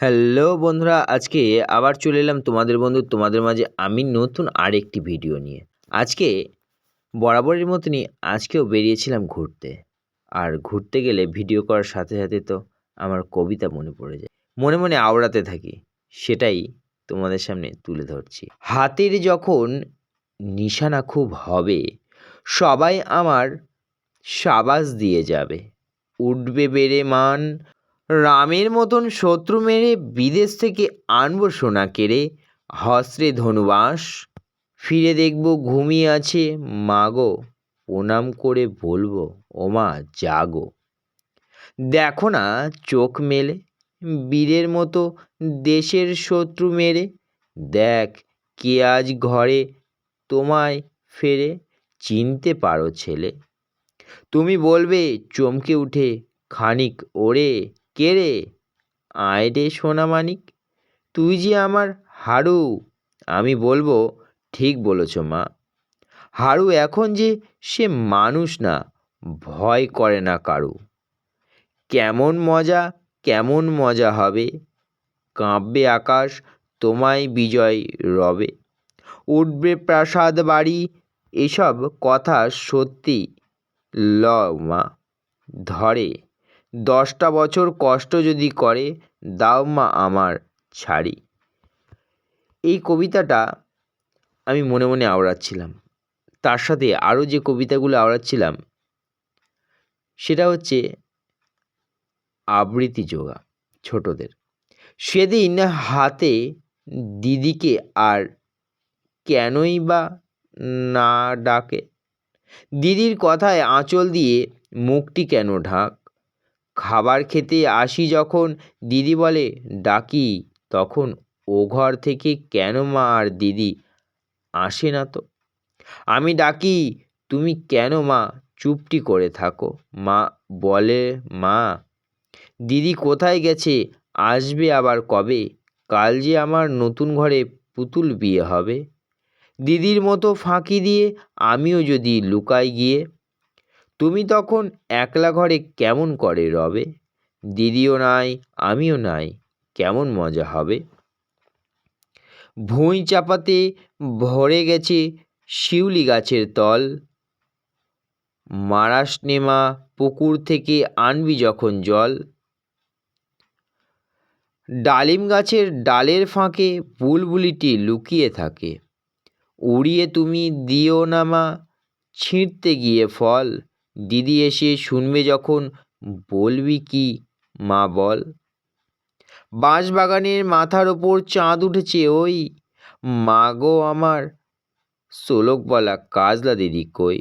Hello বন্ধুরা, আজকে আবার চলে এলাম তোমাদের বন্ধু তোমাদের মাঝে আমি নতুন আরেকটি ভিডিও নিয়ে। আজকে বরাবরের মতনই আজকেও বেরিয়েছিলাম ঘুরতে। আর ঘুরতে গেলে ভিডিও করার সাথে সাথে তো আমার কবিতা মনে পড়ে যায়, মনে মনে আওড়াতে থাকি। সেটাই তোমাদের সামনে তুলে ধরছি। হাতের যখন নিশানা খুব হবে, সবাই আমার সাবাস দিয়ে যাবে। উঠবে বেড়ে মান, রামের মতন শত্রু মেরে বিদেশ থেকে আনবো সোনা কেড়ে। হস্রে ধনুবাস, ফিরে দেখব ঘুমিয়ে আছে মাগো, প্রণাম করে বলবো ওমা জাগো। দেখো না চোখ মেলে, বীরের মতো দেশের শত্রু মেরে। দেখ কে আজ ঘরে তোমায় ফেরে, চিনতে পারো ছেলে। তুমি বলবে চমকে উঠে খানিক, ওরে কে রে? আয় রে সোনামানিক, তুই যে আমার হারু। আমি বলবো ঠিক বলেছ মা। হারু এখন যে সে মানুষ না, ভয় করে না কারু। কেমন মজা হবে, কাঁপবে আকাশ তোমায় বিজয় রবে। উঠবে প্রাসাদ বাড়ি, এসব কথা সত্যি ল মা ধরে। 10টা বছর কষ্ট যদি করে, দাও মা আমার ছাড়ি। এই কবিতাটা আমি মনে মনে আওড়াচ্ছিলাম। তার সাথে আরও যে কবিতাগুলো আওড়াচ্ছিলাম সেটা হচ্ছে আবৃত্তি যোগা ছোটদের। সেদিন হাতে দিদিকে আর কেনই বা না ডাকে? দিদির কথায় আঁচল দিয়ে মুখটি কেন ঢাক? খাবার খেতে আসি যখন দিদি বলে ডাকি, তখন ও ঘর থেকে কেন মা আর দিদি আসে না তো? আমি ডাকি, তুমি কেন মা চুপটি করে থাকো? মা বলে মা দিদি কোথায় গেছে, আসবে আবার কবে? কাল যে আমার নতুন ঘরে পুতুল বিয়ে হবে। দিদির মতো ফাঁকি দিয়ে আমিও যদি লুকাই গিয়ে, তুমি তখন একলা ঘরে কেমন করে রবে? দিদিও নাই আমিও নাই, কেমন মজা হবে। ভুঁই চাপাতে ভরে গেছে শিউলি গাছের তল, মারাস নেমা পুকুর থেকে আনবি যখন জল। ডালিম গাছের ডালের ফাঁকে বুলবুলিটি লুকিয়ে থাকে, উড়িয়ে তুমি দিও না মা ছিঁড়তে গিয়ে ফল। দিদি এসে শুনবে যখন বলবি কি মা বল। বাঁশবাগানের মাথার ওপর চাঁদ উঠেছে ওই, মাগো আমার শোলক বলা কাজলা দিদি কই?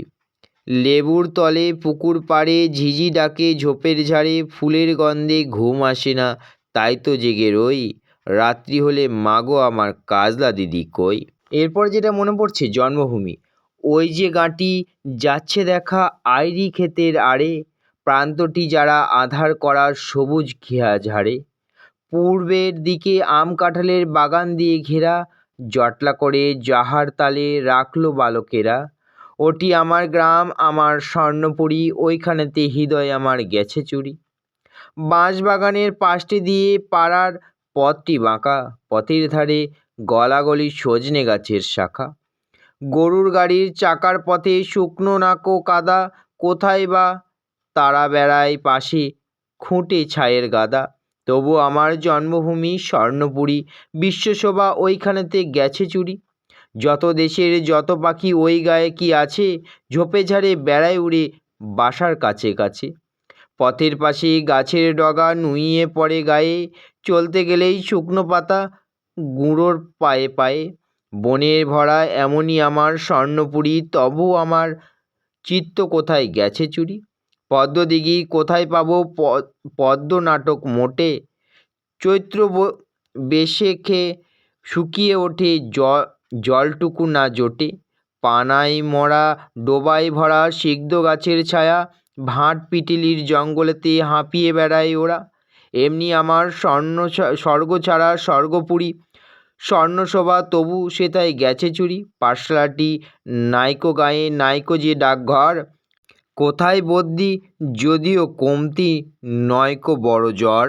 লেবুর তলে পুকুর পাড়ে ঝিঝি ডাকে ঝোপের ঝাড়ে, ফুলের গন্ধে ঘুম আসে না তাই তো জেগে রই। রাত্রি হলে মাগো আমার কাজলা দিদি কই? এরপর যেটা মনে পড়ছে জন্মভূমি। ওই যে গাঁটি যাচ্ছে দেখা আইরি ক্ষেতের আড়ে, প্রান্তটি যারা আধার করা সবুজ ঘেয়া ঝাড়ে। পূর্বের দিকে আম কাঁঠালের বাগান দিয়ে ঘেরা, জটলা করে যাহার তালে রাখলো বালকেরা। ওটি আমার গ্রাম আমার স্বর্ণপুরী, ওইখানেতে হৃদয় আমার গেছে চুরি। বাঁশবাগানের পাশটি দিয়ে পাড়ার পথটি বাঁকা, পথের ধারে গলাগলি সজনে গাছের শাখা। গরুর গাড়ির চাকার পথে শুকনো নাকো কাদা, কোথায় বা তারা বেড়ায় পাশে খুঁটে ছায়ের গাদা। তবু আমার জন্মভূমি স্বর্ণপুরী, বিশ্বশোভা ওইখানেতে গেছে চুরি। যত দেশের যত পাখি ওই গায়ে কি আছে, ঝোপে ঝাড়ে বেড়ায় উড়ে বাসার কাছে কাছে। পথের পাশে গাছের ডগা নুইয়ে পড়ে গায়ে, চলতে গেলেই শুকনো পাতা গুঁড়োর পায়ে পায়ে। বনের ভরা এমনই আমার স্বর্ণপুরী, তবু আমার চিত্ত কোথায় গেছে চুরি। পদ্মদিঘি কোথায় পাবো পদ্ম নাটক মোটে, চৈত্র বেশেখে শুকিয়ে ওঠে জলটুকু না জোটে। পানায় মরা ডোবায় ভরা সিগ্ধ গাছের ছায়া, ভাট পিটিলির জঙ্গলেতে হাঁপিয়ে বেড়ায় ওরা। এমনি আমার স্বর্গ ছাড়া স্বর্গপুরী, স্বর্ণশোভা তবু সেথায় গেছে চুরি। পাঠশালাটি নাইকো গায়ে নাইকো যে ডাকঘর, কোথায় বদ্যি যদিও কমতি নয়কো বড় জ্বর।